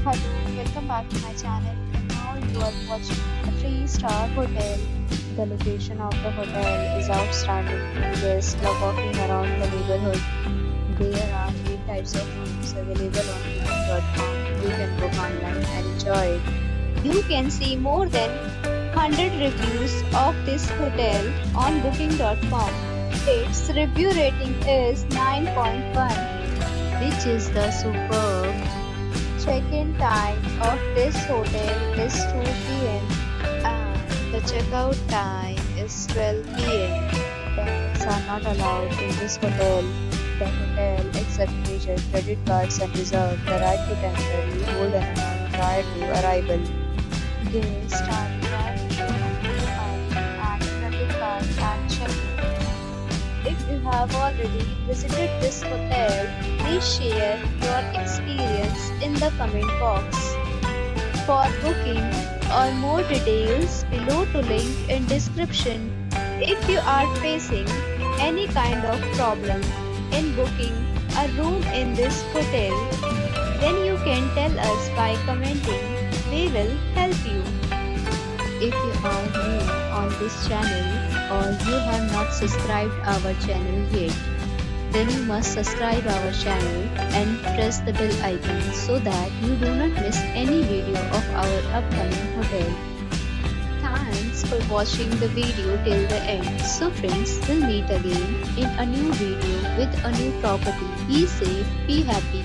Hello, welcome back to my channel. And now you are watching a 3-star hotel. The location of the hotel is outstanding. Guests love walking around the neighborhood. There are 8 types of rooms available on booking.com. You can book online and enjoy it. You can see more than 100 reviews of this hotel on booking.com. Its review rating is 9.1, which is the superb. Check-in time of this hotel is 2 p.m. and the checkout time is 12 p.m. Pets are not allowed in this hotel. The hotel accepts major credit cards and reserves the right to temporarily hold an amount prior to arrival. Guests are required to show and credit card and check-in. If you have already visited this hotel, please share your experience in the comment box. For booking or more details, below to link in description. If you are facing any kind of problem in booking a room in this hotel, then you can tell us by commenting. We will help you. If you are new on this channel or you have not subscribed our channel yet, then you must subscribe our channel and press the bell icon so that you do not miss any video of our upcoming hotel. Thanks for watching the video till the end. So friends, we'll meet again in a new video with a new property. Be safe, be happy.